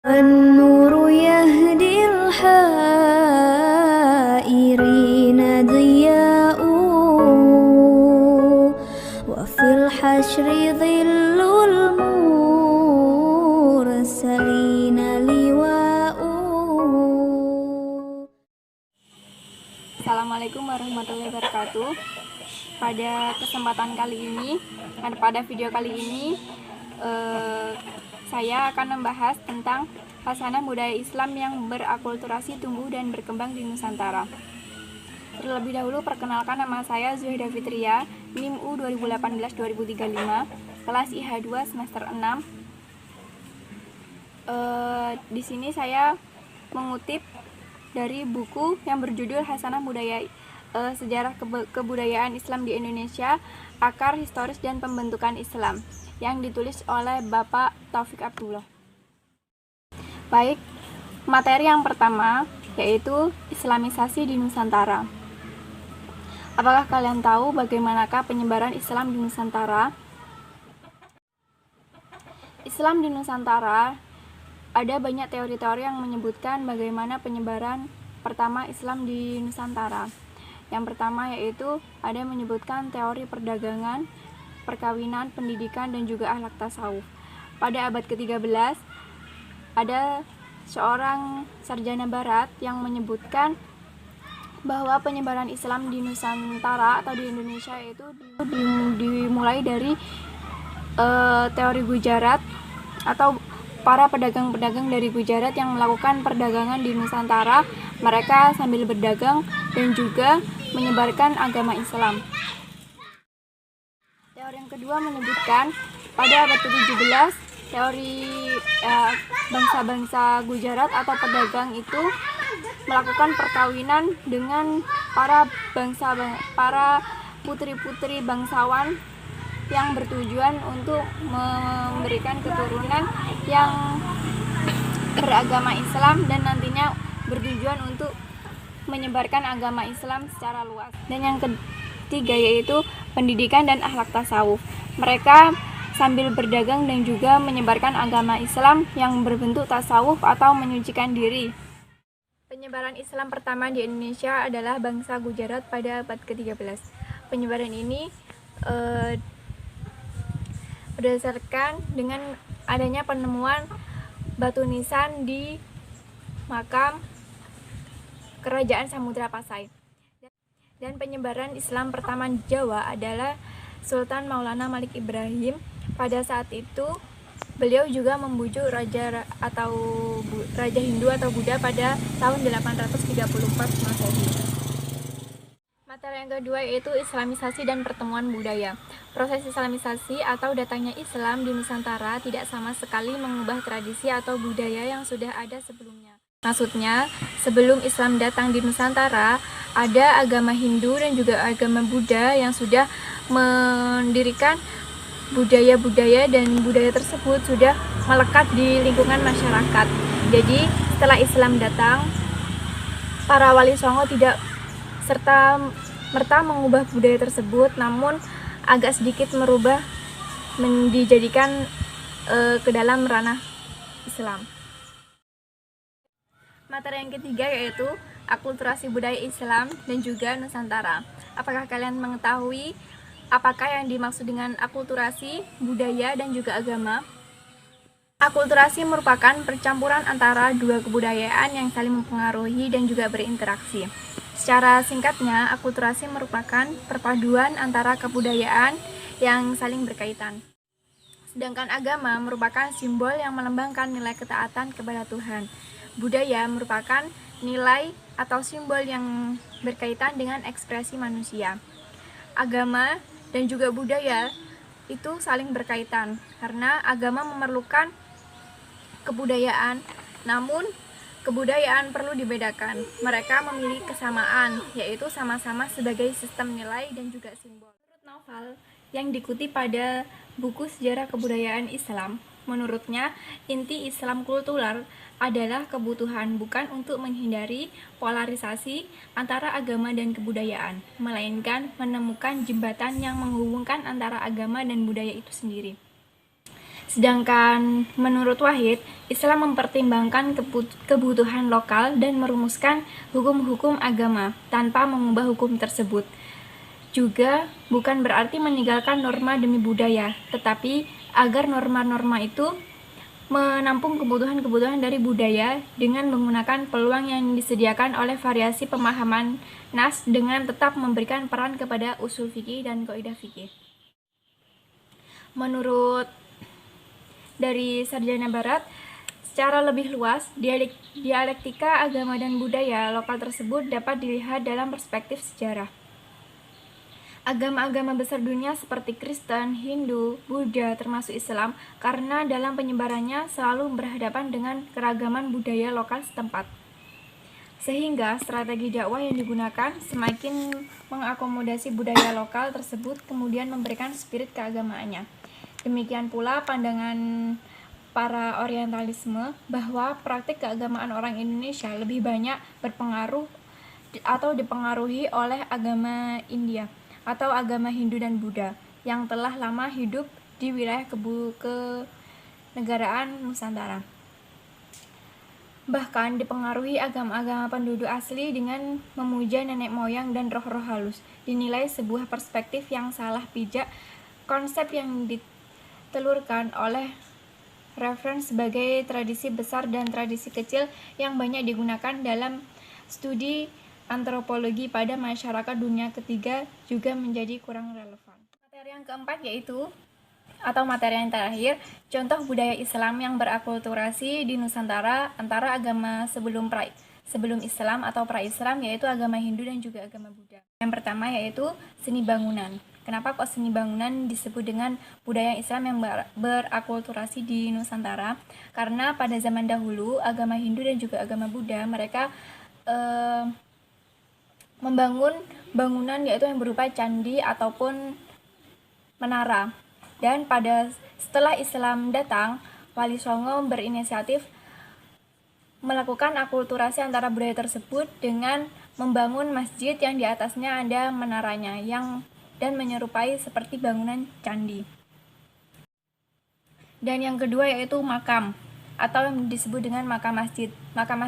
النور يهدي الحائرين ضياء وفي الحشر ظل المرسلين لواء. Assalamualaikum warahmatullahi wabarakatuh. Pada kesempatan kali ini, pada video kali ini, saya akan membahas tentang khasanah budaya Islam yang berakulturasi, tumbuh dan berkembang di Nusantara. Terlebih dahulu, perkenalkan, nama saya Zuhida Fitria, NIM U 2018-2035, kelas IH2 semester 6. Di sini saya mengutip dari buku yang berjudul Khasanah Budaya Sejarah Kebudayaan Islam di Indonesia, Akar Historis dan Pembentukan Islam, yang ditulis oleh Bapak Taufik Abdullah. Baik, materi yang pertama yaitu Islamisasi di Nusantara. Apakah kalian tahu bagaimanakah penyebaran Islam di Nusantara? Islam di Nusantara, ada banyak teori-teori yang menyebutkan bagaimana penyebaran pertama Islam di Nusantara. Yang pertama yaitu ada yang menyebutkan teori perdagangan, perkawinan, pendidikan, dan juga akhlak tasawuf. Pada abad ke-13, ada seorang sarjana barat yang menyebutkan bahwa penyebaran Islam di Nusantara atau di Indonesia itu dimulai dari teori Gujarat atau para pedagang-pedagang dari Gujarat yang melakukan perdagangan di Nusantara. Mereka sambil berdagang dan juga menyebarkan agama Islam. Teori yang kedua menyebutkan pada abad ke-17, teori bangsa-bangsa Gujarat atau pedagang itu melakukan perkawinan dengan para putri-putri bangsawan yang bertujuan untuk memberikan keturunan yang beragama Islam dan nantinya bertujuan untuk menyebarkan agama Islam secara luas. Dan yang ketiga yaitu pendidikan dan akhlak tasawuf. Mereka sambil berdagang dan juga menyebarkan agama Islam yang berbentuk tasawuf atau menyucikan diri. Penyebaran Islam pertama di Indonesia adalah bangsa Gujarat pada abad ke-13. Penyebaran ini berdasarkan dengan adanya penemuan batu nisan di makam Kerajaan Samudra Pasai. Dan penyebaran Islam pertama di Jawa adalah Sultan Maulana Malik Ibrahim. Pada saat itu beliau juga membujuk Raja Hindu atau Buddha pada tahun 834 Masehi. Materi yang kedua yaitu Islamisasi dan pertemuan budaya. Proses Islamisasi atau datangnya Islam di Nusantara tidak sama sekali mengubah tradisi atau budaya yang sudah ada sebelumnya. Maksudnya, sebelum Islam datang di Nusantara, ada agama Hindu dan juga agama Buddha yang sudah mendirikan budaya-budaya, dan budaya tersebut sudah melekat di lingkungan masyarakat. Jadi, setelah Islam datang, para wali songo tidak serta-merta mengubah budaya tersebut, namun agak sedikit merubah dijadikan ke dalam ranah Islam. Materi yang ketiga yaitu akulturasi budaya Islam dan juga Nusantara. Apakah kalian mengetahui apakah yang dimaksud dengan akulturasi, budaya, dan juga agama? Akulturasi merupakan percampuran antara dua kebudayaan yang saling mempengaruhi dan juga berinteraksi. Secara singkatnya, akulturasi merupakan perpaduan antara kebudayaan yang saling berkaitan. Sedangkan agama merupakan simbol yang melambangkan nilai ketaatan kepada Tuhan. Budaya merupakan nilai atau simbol yang berkaitan dengan ekspresi manusia. Agama dan juga budaya itu saling berkaitan karena agama memerlukan kebudayaan, namun kebudayaan perlu dibedakan. Mereka memiliki kesamaan, yaitu sama-sama sebagai sistem nilai dan juga simbol. Menurut Naufal yang dikutip pada buku Sejarah Kebudayaan Islam, menurutnya inti Islam kultural adalah kebutuhan, bukan untuk menghindari polarisasi antara agama dan kebudayaan, melainkan menemukan jembatan yang menghubungkan antara agama dan budaya itu sendiri. Sedangkan menurut Wahid, Islam mempertimbangkan kebutuhan lokal dan merumuskan hukum-hukum agama tanpa mengubah hukum tersebut. Juga bukan berarti meninggalkan norma demi budaya, tetapi agar norma-norma itu menampung kebutuhan-kebutuhan dari budaya dengan menggunakan peluang yang disediakan oleh variasi pemahaman nas dengan tetap memberikan peran kepada usul fikih dan kaidah fikih. Menurut dari sarjana barat, secara lebih luas, dialektika agama dan budaya lokal tersebut dapat dilihat dalam perspektif sejarah. Agama-agama besar dunia seperti Kristen, Hindu, Buddha, termasuk Islam, karena dalam penyebarannya selalu berhadapan dengan keragaman budaya lokal setempat. Sehingga strategi dakwah yang digunakan semakin mengakomodasi budaya lokal tersebut, kemudian memberikan spirit keagamaannya. Demikian pula pandangan para orientalisme bahwa praktik keagamaan orang Indonesia lebih banyak berpengaruh atau dipengaruhi oleh agama India atau agama Hindu dan Buddha yang telah lama hidup di wilayah kenegaraan Nusantara. Bahkan dipengaruhi agama-agama penduduk asli dengan memuja nenek moyang dan roh-roh halus. Dinilai sebuah perspektif yang salah pijak. Konsep yang ditelurkan oleh referensi sebagai tradisi besar dan tradisi kecil yang banyak digunakan dalam studi antropologi pada masyarakat dunia ketiga juga menjadi kurang relevan. Materi yang keempat yaitu materi yang terakhir, contoh budaya Islam yang berakulturasi di Nusantara antara agama sebelum Islam atau pra-Islam, yaitu agama Hindu dan juga agama Buddha. Yang pertama yaitu seni bangunan. Kenapa kok seni bangunan disebut dengan budaya Islam yang berakulturasi di Nusantara? Karena pada zaman dahulu agama Hindu dan juga agama Buddha mereka membangun bangunan yaitu yang berupa candi ataupun menara. Dan setelah Islam datang, Wali Songo berinisiatif melakukan akulturasi antara budaya tersebut dengan membangun masjid yang di atasnya ada menaranya dan menyerupai seperti bangunan candi. Dan yang kedua yaitu makam atau yang disebut dengan makam masjid. Makam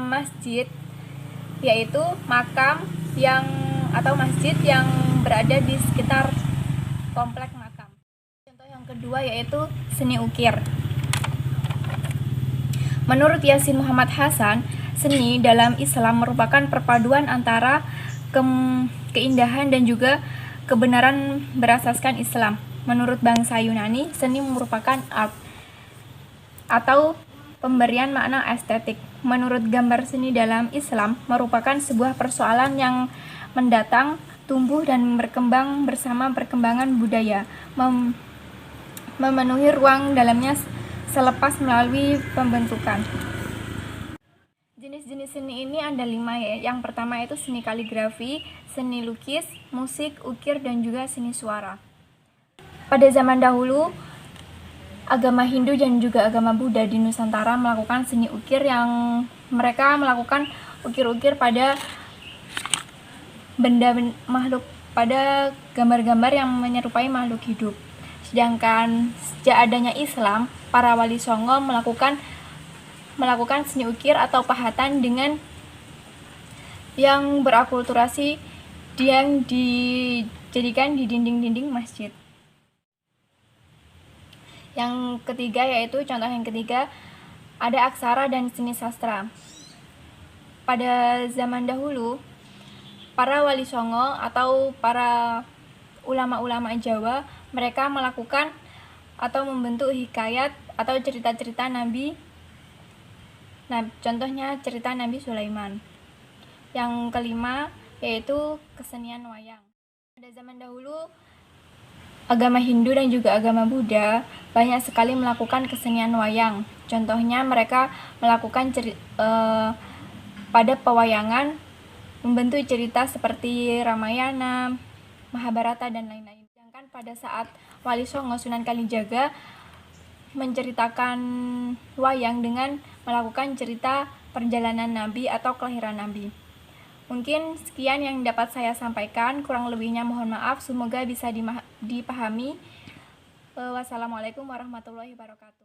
masjid yaitu makam masjid yang berada di sekitar komplek makam. Contoh yang kedua yaitu seni ukir. Menurut Yasin Muhammad Hasan, seni dalam Islam merupakan perpaduan antara keindahan dan juga kebenaran berasaskan Islam. Menurut bangsa Yunani, seni merupakan art atau pemberian makna estetik. Menurut gambar seni dalam Islam merupakan sebuah persoalan yang mendatang, tumbuh dan berkembang bersama perkembangan budaya, memenuhi ruang dalamnya selepas melalui pembentukan. Jenis-jenis seni ini ada 5 ya. Yang pertama itu seni kaligrafi, seni lukis, musik, ukir, dan juga seni suara. Pada zaman dahulu, agama Hindu dan juga agama Buddha di Nusantara melakukan seni ukir yang mereka melakukan ukir-ukir pada makhluk, pada gambar-gambar yang menyerupai makhluk hidup. Sedangkan sejak adanya Islam, para Wali Songo melakukan seni ukir atau pahatan dengan yang berakulturasi yang dijadikan di dinding-dinding masjid. Yang ketiga yaitu contoh yang ketiga ada aksara dan seni sastra. Pada zaman dahulu, para Wali Songo atau para ulama-ulama Jawa mereka melakukan atau membentuk hikayat atau cerita-cerita Nabi. Nah, contohnya cerita Nabi Sulaiman. Yang kelima yaitu kesenian wayang. Pada zaman dahulu, agama Hindu dan juga agama Buddha banyak sekali melakukan kesenian wayang. Contohnya mereka melakukan pada pewayangan membentuk cerita seperti Ramayana, Mahabharata, dan lain-lain. Sedangkan pada saat Wali Songo Sunan Kalijaga menceritakan wayang dengan melakukan cerita perjalanan Nabi atau kelahiran Nabi. Mungkin sekian yang dapat saya sampaikan, kurang lebihnya mohon maaf, semoga bisa dipahami. Wassalamualaikum warahmatullahi wabarakatuh.